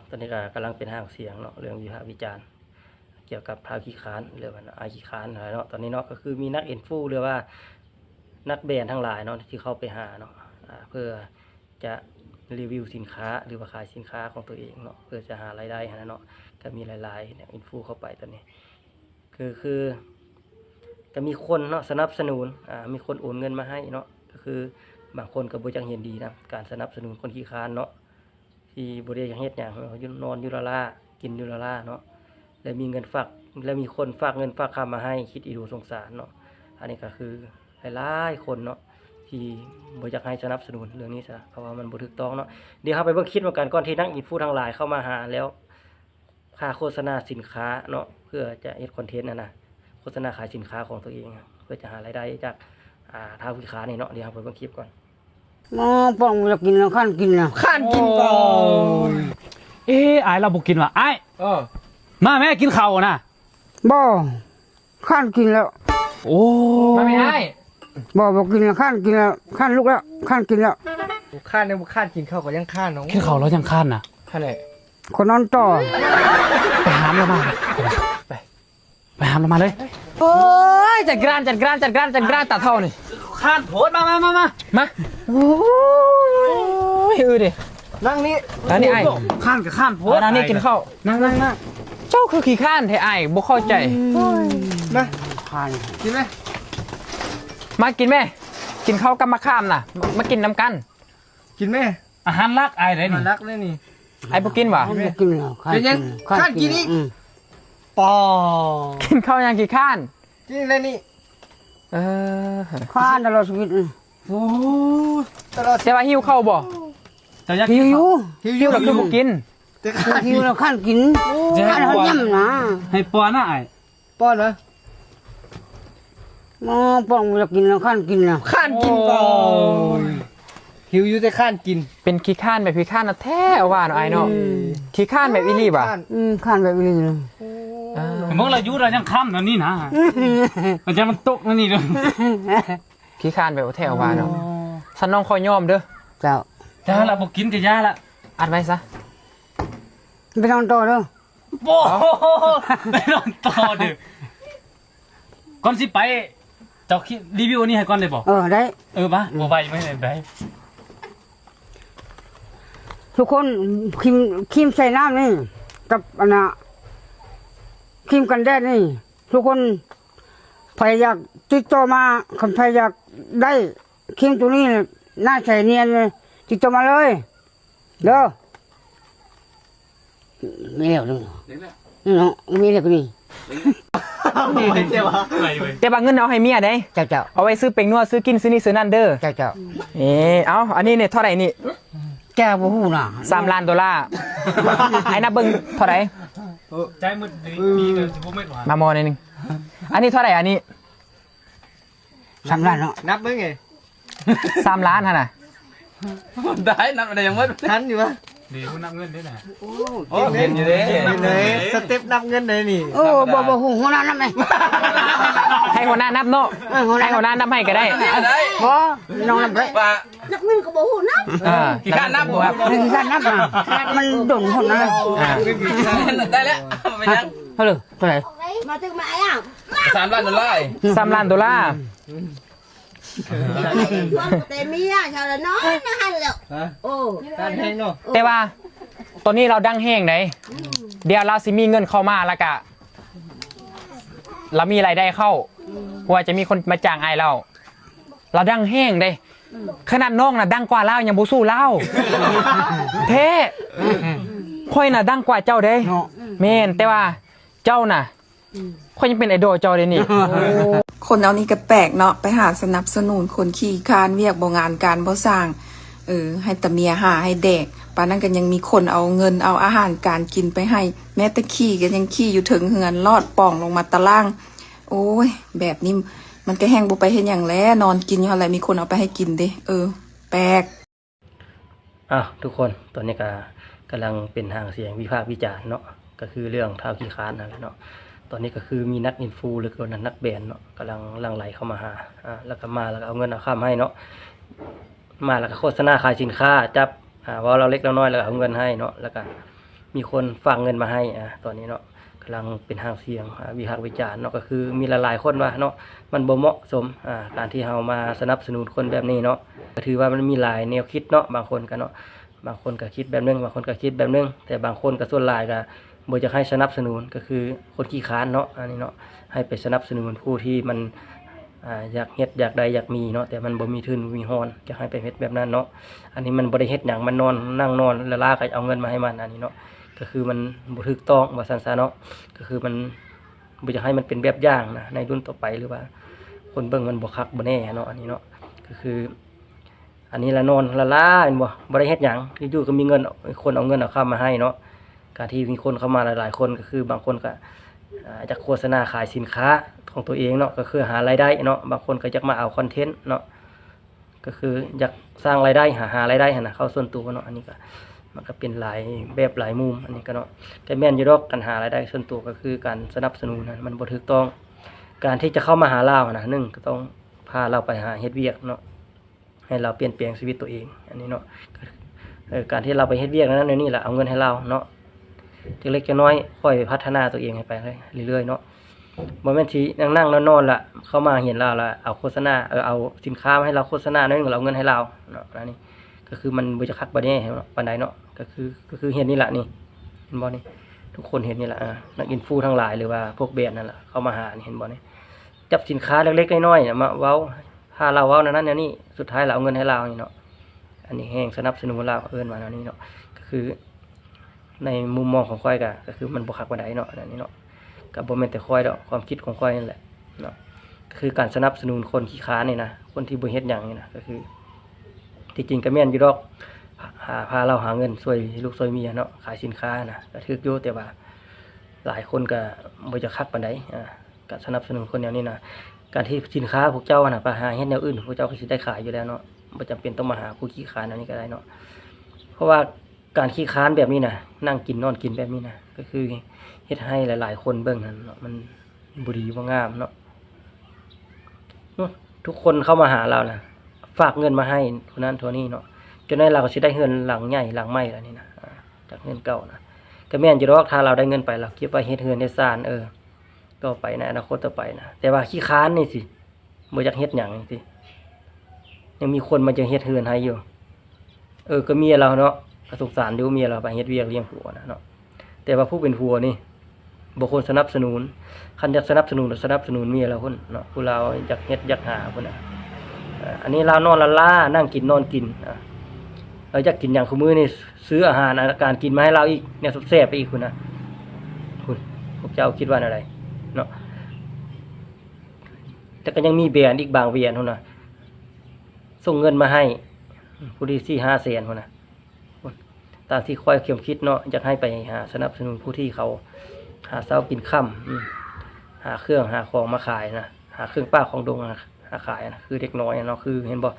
ตอนนี้ก็กำลังเป็นหางเสียงเนาะเรื่องวิพากษ์วิจารณ์เกี่ยวกับพาวขี้ค้านหรือว่าอาขี้ค้านอะไรเนาะตอนนี้เนาะก็คือมีนักเอ็นฟูหรือว่านักแบรนด์ทั้งหลายเนาะที่เข้าไปหาเนาะเพื่อจะรีวิวสินค้าหรือว่าขายสินค้าของตัวเองเนาะเพื่อจะหารายได้นะเนาะก็มีหลายๆนักเอ็นฟูเข้าไปตอนนี้คือก็มีคนเนาะสนับสนุนมีคนโอนเงินมาให้เนาะก็คือบางคนก็บ่จังเห็นดีนะการสนับสนุนคนขี้ค้านเนาะที่บริยังเฮ็ดอย่างนอนอยู่ละล่ากินอยู่ละล่าเนาะแล้วมีเงินฝากแล้วมีคนฝากเงินฝากคำมาให้คิดอีดูสงสารเนาะอันนี้ก็คือหลายๆคนเนาะที่บ่อยากให้สนับสนุนเรื่องนี้ซะเพราะว่ามันบ่ถูกต้องเนาะเดี๋ยวเราไปเบิ่งคลิปกันก่อนที่นักอินฟูทั้งหลายเข้ามาหาแล้วค่าโฆษณาสินค้าเนาะเพื่อจะเฮ็ดคอนเทนต์นะโฆษณาขายสินค้าของตัวเองเพื่อจะหารายได้จากทางผู้ค้านี่เนาะเดี๋ยวเราไปเบิ่งคลิปก่อนป้องอยากกินแล้วข้านกินแล้วข้านกินก่อนไอ้เราบุกินว่ะไอ้มาแม่กินข้าวนะบ่ข้านกินแล้วโอ้มาไม่ได้บ่กินแล้วข้านกินแล้วข้านลุกแล้วข้านกินแล้วข้านเนี่ยข้านกินข้าวก็ยังข้านน้องกินข้าวแล้วยังข้านนะข้านไหนคนนอนต่อไปหามเรามาไปหามเรามาเลยโอ้ยจัดการตัดเท่านี่ข้านโผล่มาโอ้ยดินั่งนี่ไอ้ข้านกับข้านโผล่นั่งนี่กินข้าวนั่งเจ้าคือขี้ข้านแท้ไอ้บ่เข้าใจมาข้านกินไหมมากินไหมกินข้าวกับมะขามน่ะมากินน้ำกันกินไหมอาหารรักไอ้ไรนี่รักเลยนี่ไอ้บ่กินวะบ่กินแล้วข้านกินอีกปอกินข้าวยังกี่ข้านกินอะไรนี่ข้านตลอดชีวิตโอ้ตลอดแต่ว่าหิวข้าวบ่หิวแล้วคือบ่กินหิวแล้วข้านกินข้านเขาย่ำนะให้ป้อนนะไอ้ป้อนเหรอป้องอยากกินแล้วข้านกินแล้วข้านกินก่อนหิวอยู่แต่ข้านกินเป็นขี้ข้านแบบขี้ข้านนะแท้ว่าเนาะไอ้เนาะขี้ข้านแบบอีหลีบ่ข้านแบบอีหลีมึงเราอยู่เรายังค่ำนั่นนี่นะมันจะมันตกนั่นนี่เลยขี้ข้านแบบแท้ว่าเนาะฉันน้องคอยยอมเด้อเจ้าเราบอกกินกับยาละอัดไว้ซะไปนอนต่อเด้อโอ้ไปนอนต่อเด้อก่อนสิไปเจ้ารีวิวนี่ให้ก่อนได้บ่ได้ปะบ่ไปไม่ได้ทุกคนครีมใส่น้ำนี่กับอันน่ะครีมกันแดดนี่ทุกคนใครอยากติดต่อมาคนใครอยากได้ครีมตัวนี้น่าใส่เนียนเลยติดต่อมาเลยเด้อไม่เลี้ยวเลยนี่เนาะไม่เลี้ยวนี่แต่บางเงินเอาให้เมียได้เจ้าเอาไว้ซื้อเป็งนัวซื้อกินซื้อนี่ซื้อนั่นเด้อเจ้าเอาอันนี้เนี่ยเท่าไหร่นี่แกบ่ฮู้น่ะ$3 ล้านไอ้นับเบิ่งเท่าไหร่ใจมืดดีกันสิบ่แม่นว่ามามอนิดนึงอันนี้เท่าไหร่อันนี้3 ล้านเนาะนับเบิ่งไง3 ล้านหั่นน่ะได้นับได้ยังบ่ทันอยู่ป่ะดีคุณนับเงินได้น่ะโอ้เห็นอยู่เด้สเต็ปนับเงินได้นี่บ่ฮู้หัวหน้านับไหมให้หัวหน้านับเนาะให้หัวหน้านับให้ก็ได้บ่น้องนับได้นับเงินก็บ่ฮู้นับขี้ข้านนับบ่ครับขี้ข้านนับน่ะมันโดนคนนะได้แล้วไปยังเท่าไหร่มาถึงมาอ่ะ$3 ล้าน$3 ล้านแต่เมียชาวละน้อยนะฮั่นแล้วโอ้ดังแห้งเนาะแต่ว่าตอนนี้เราดังแห้งไหนเดี๋ยวเราสิมีเงินเข้ามาแล้วก็เรามีรายได้เข้าว่าจะมีคนมาจ้างไอ้เราดังแห้งได้ขนาดน้องน่ะดังกว่าเรายังบ่สู้เราเท่ค่อยน่ะดังกว่าเจ้าเด้แม่นแต่ว่าเจ้าน่ะค่อยยังเป็นไอดอลเจ้าเด้นี่คนเอานี่ก็แปลกเนาะไปหาสนับสนุนคนขี้คานเวียกบ่งานการบ่สร้างให้ตะเมียหาให้แดกปานนั้นก็ยังมีคนเอาเงินเอาอาหารการกินไปให้แม้แต่ขี้ก็ยังขี้อยู่ถึงเฮือนลอดป่องลงมาตะล่างโอ้ยแบบนี้มันก็แห้งบ่ไปเฮ็ดหยังแลนอนกินอยู่หั่นแหละมีคนเอาไปให้กินเด้แปลกทุกคนตอนนี้ก็กำลังเป็นหางเสียงวิพากษ์วิจารณ์เนาะก็คือเรื่องท้าวขี้ค้านนั่นแหละเนาะตอนนี้ก็คือมีนักอินฟูหรือก็นักแบรนด์เนาะกำลังหลั่งไหลเข้ามาหาแล้วก็มาแล้วก็เอาเงินเอาข้ามให้เนาะมาแล้วก็โฆษณาขายสินค้าจับว่าเราเล็กเราน้อยแล้วก็เอาเงินให้เนาะแล้วก็ มีคนฝากเงินมาให้ตอนนี้เนาะกำลังเป็นหางเสียงวิพากษ์วิจารณ์เนาะก็คือมีหลายๆคนว่าเนาะมันบ่เหมาะสมการที่เฮามาสนับสนุนคนแบบนี้เนาะก็ถือว่ามันมีหลายแนวคิดเนาะบางคนก็เนาะบางคนก็คิดแบบนึงบางคนก็คิดแบบนึงแต่บางคนก็ส่วนหลายก็บ่จะให้สนับสนุนก็คือคนขี้ค้านเนาะอันนี้เนาะให้ไปสนับสนุนผู้ที่มันอยากเฮ็ดอยากได้อยากมีเนาะแต่มันบ่มีทุนมีฮอนจะให้ไปเฮ็ดแบบนั้นเนาะอันนี้มันบ่ได้เฮ็ดหยังมันนอนนั่งนอนละลาก็เอาเงินมาให้มันอันนี้เนาะก็คือมันบ่ถูกต้องว่าซั่นซะเนาะก็คือมันบ่อยากให้มันเป็นแบบอย่างนะในรุ่นต่อไปหรือว่าคนเบิ่งมันบ่คักบ่แน่เนาะอันนี้เนาะก็คืออันนี้ละนอนละลาเห็นบ่ได้เฮ็ดหยังอยู่ๆก็มีเงินคนเอาเงินเอาเข้ามาให้เนาะการที่มีคนเข้ามาหลายๆคนก็คือบางคนก็จะโฆษณาขายสินค้าของตัวเองเนาะก็คือหารายได้เนาะบางคนก็อยากมาเอาคอนเทนต์เนาะก็คืออยากสร้างรายได้หารายได้หั่นน่ะเข้าส่วนตัวเนาะอันนี้ก็มันก็เป็นหลายแบบหลายมุมอันนี้ก็เนาะแต่แม่นอยู่ดอกการหารายได้ส่วนตัวก็คือการสนับสนุนนะมันบ่ถูกต้องการที่จะเข้ามาหาเรานะหนึ่งก็ต้องพาเราไปหาเฮ็ดเวียกเนาะให้เราเปลี่ยนแปลงชีวิตตัวเองอันนี้เนาะการที่เราไปเฮ็ดเวียกนั้นนี่แหละเอาเงินให้เราเนาะเล็กๆน้อยๆค่อยพัฒนาตัวเองให้ไปเรื่อยๆเนาะบ่แม่นสินั่งๆนอนๆล่ะเข้ามาเห็นเราละเอาโฆษณาเอาสินค้ามาให้เราโฆษณานั่นเราเอาเงินให้เราเนาะอันนี้ก็คือมันบ่จะคักบ่แน่เนาะปานใดเนาะก็คือเห็นนี่ล่ะนี่เห็นบ่นี่ทุกคนเห็นนี่ล่ะนักอินฟูทั้งหลายหรือว่าพวกแบรนด์นั่นล่ะเข้ามาหานี่เห็นบ่นี่จับสินค้าเล็กๆน้อยๆเนี่ยมาเว้าพาเราเว้านั่นนี่สุดท้ายเราเอาเงินให้เรานี่เนาะอันนี้แฮงสนับสนุนเราเอิ้นว่าแนวนี้เนาะก็คือในมุมมองของข้อยก็คือมันบ่คักปานใดเนาะอันนี้เนาะก็บ่แม่นแต่ข้อยดอกความคิดของข้อยนั่นแหละเนาะก็คือการสนับสนุนคนขี้ค้านนี่นะคนที่บ่เฮ็ดหยังนี่นะก็คือที่จริงก็แม่นอยู่ดอกพาเราหาเงินช่วยลูกช่วยเมียเนาะขายสินค้านะก็ถูกอยู่แต่ว่าหลายคนก็บ่จะคักปานใดการสนับสนุนคนแนวนี้นะการที่สินค้าพวกเจ้าน่ะไปหาเฮ็ดแนวอื่นพวกเจ้าก็สิได้ขายอยู่แล้วเนาะบ่จำเป็นต้องมาหาผู้ขี้ค้านอันนี้ก็ได้เนาะเพราะว่าการขี้ค้านแบบนี้นะนั่งกินนอนกินแบบนี้นะก็คือเฮ็ดให้หลายๆคนเบิ่งนั่นเนาะมันบ่ดีบ่งามเนาะทุกคนเข้ามาหาเรานะฝากเงินมาให้เท่านั้นเท่านี้เนาะจนได้เราก็สิได้เงินหลังใหญ่หลังใหม่แล้วนี่นะจากเงินเก่านะก็แม่นอยู่ดอกถ้าเราได้เงินไปเราเก็บไว้เฮ็ดเฮือนเฮ็ดซ่านต่อไปในอนาคตต่อไปนะแต่ว่าขี้ค้านนี่สิบ่อยากเฮ็ดหยังสิยังมีคนมาจะเฮ็ดเฮือนให้อยู่ก็เมียเราเนาะก็สงสารดูเมียเราไปเฮ็ดเวียกเลี้ยงผัวนะเนาะแต่ว่าผู้เป็นผัวนี่บ่ควรสนับสนุนคันอยากสนับสนุนสนับสนุนเมียเราพุ่นเนาะผู้เราอยากเฮ็ดอยากหาพุ่นอันนี้เรานอนละล่านั่งกินนอนกินเราอยากกินหยังคือมื้อนี่ซื้ออาหารการกินมาให้เราอีกเนี่ยแซ่บไปอีกพุ่นน่ะคุณพวกเจ้าคิดว่าอะไรเนาะแต่ก็ยังมีแบรนด์อีกบางแบรนด์พุ่นน่ะส่งเงินมาให้ผู้ที่ 4-5 แสนพุ่นน่ะตามที่ค่อยคิดเนาะอยากให้ไปหาสนับสนุนผู้ที่เขาหาเช้ากินค่ำหาเครื่องหาของมาขายนะหาเครื่องป้าของดงหาขายนะคือเด็กน้อยเนาะคือเห็นบ่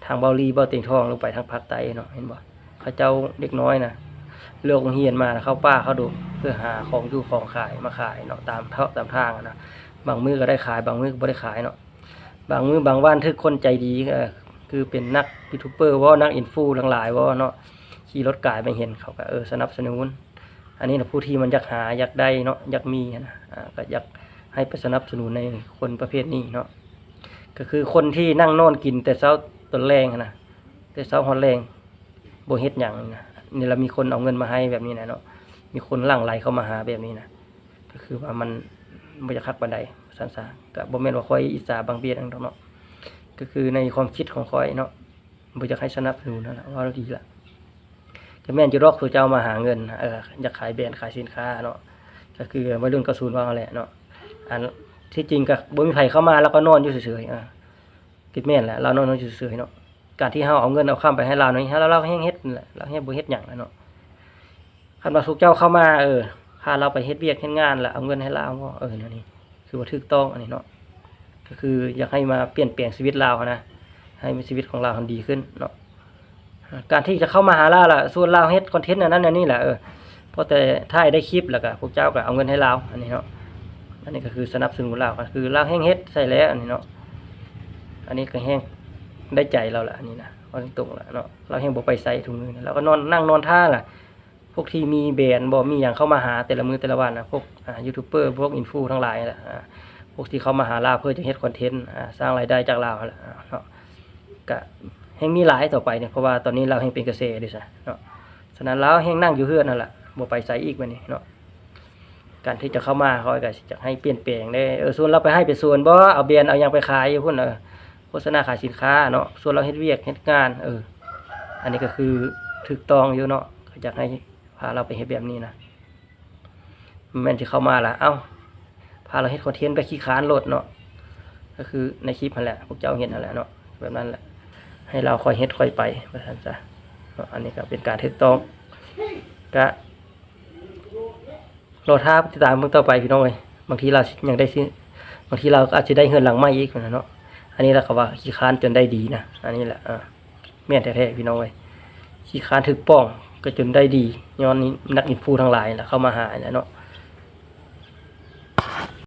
ทางเบาลีเบาเตียงทองลงไปทางภาคใต้เนาะเห็นบ่เขาเจ้าเด็กน้อยนะเลือกโรงเรียนมาเข้าป้าเข้าดงเพื่อหาของอยู่ของขายมาขายเนาะตามทางนะบางมื้อก็ได้ขายบางมื้อก็บ่ได้ขายเนาะบางมื้อบางวันถึกคนใจดีคือเป็นนักยูทูบเบอร์ว่านักอินฟูทั้งหลายว่าเนาะขี่รถกายไปเห็นเขาก็สนับสนุนอันนี้นะผู้ที่มันอยากหาอยากได้เนาะอยากมีนะก็อยากให้ไปสนับสนุนในคนประเภทนี้เนาะก็คือคนที่นั่งนอนกินแต่เช้าตอนแรงนะแต่เช้าฮอดแรงบ่เฮ็ดหยังนะนี่เรามีคนเอาเงินมาให้แบบนี้นะเนาะมีคนหลั่งไหลเข้ามาหาแบบนี้นะก็คือว่ามันบ่จะคักปานใดซั่นซะก็บ่แม่นว่าค่อยอิจฉาบางเบียดจังเนาะก็คือในความคิดของค่อยเนาะบ่อยากให้สนับสนุนนั่นล่ะว่าดีล่ะก็แม่นจะรอกผู้เจ้ามาหาเงินอยากขายแบรนด์ขายสินค้าเนาะก็คือวัยรุ่น90ว่าแหละเนาะอันที่จริงก็บ่มีไผเข้ามาแล้วก็นอนอยู่เฉยๆคิดแม่นแหละเรานอนอยู่เฉยๆเนาะการที่เฮาเอาเงินเอาค้ำไปให้เรานี่เราแฮงเฮ็ดนั่นแหละเราแฮงบ่เฮ็ดหยังเนาะคันว่าผู้เจ้าเข้ามาพาเราไปเฮ็ดเวียกเฮ็ดงานแล้วเอาเงินให้เราก็นี่คือว่าถูกต้องอันนี้เนาะก็คืออยากให้มาเปลี่ยนแปลงชีวิตเรานะให้มีชีวิตของเรามันดีขึ้นเนาะการที่จะเข้ามาหาเราล่ะส่วนเราเฮ็ดคอนเทนต์อันนั้นอันนี้แหละเพราะแต่ถ้าได้คลิปแล้วก็พวกเจ้าก็เอาเงินให้เราอันนี้เนาะอันนี้ก็คือสนับสนุนเราก็คือเราแห้งเฮ็ดใส่แล้วอันนี้เนาะอันนี้ก็แห้งได้ใจเราละอันนี้นะเอาตรงๆล่ะเนาะเราแห้งบ่ไปใส่ถุงมือเราก็นั่งนอนท่าล่ะ วกที่มีแบรนด์บ่มีหยังเข้ามาหาแต่ละมื้อแต่ละวันนะพวกยูทูบเบอร์พวกอินฟูทั้งหลายนั่นแหละพวกที่เขามาหาลาวเพื่อจะเฮ็ดคอนเทนต์สร้างรายได้จากลาวนั่นแหละเนาะก็แฮงมีหลายต่อไปเนี่ยเพราะว่าตอนนี้เราแฮงเป็นเกษตรด้วยซะเนาะฉะนั้นแล้วแฮงนั่งอยู่เฮือนนั่นแหละบ่ไปไสอีกบัดนี้เนาะการที่จะเข้ามาเขาก็จะให้เปลี่ยนแปลงได้ส่วนเราไปให้เป็นส่วนบ่เอาแบรนด์เอาหยังไปขายอยู่พุ่นโฆษณาขายสินค้าเนาะส่วนเราเฮ็ดเวียกเฮ็ดงานอันนี้ก็คือถูกต้องอยู่เนาะอยากให้พาเราไปเฮ็ดแบบนี้นะแม่นสิเข้ามาล่ะพาเราเฮ็ดคอนเทนต์ไปขี้ค้านโลดเนาะก็คือในคลิปนั่นแหละพวกเจ้าเห็นนั่นแหละเนาะแบบนั้นแหละให้เราค่อยเฮ็ดค่อยไปว่าซั่นซะเนาะอันนี้ก็เป็นการถูกต้องก็รอท้าติดตามเบิ่งต่อไปพี่น้องเอ้ยบางทีเรายังได้สิบางทีเราก็อาจจะได้เฮือนหลังใหม่อีกนะเนาะอันนี้เราก็ว่าขี้ค้านจนได้ดีนะอันนี้แหละแม่นแท้ๆพี่น้องเอ้ยขี้ค้านถึกป้องก็จนได้ดีย้อนนี้นักอินฟูทั้งหลายแหละเข้ามาหาแล้วเนาะ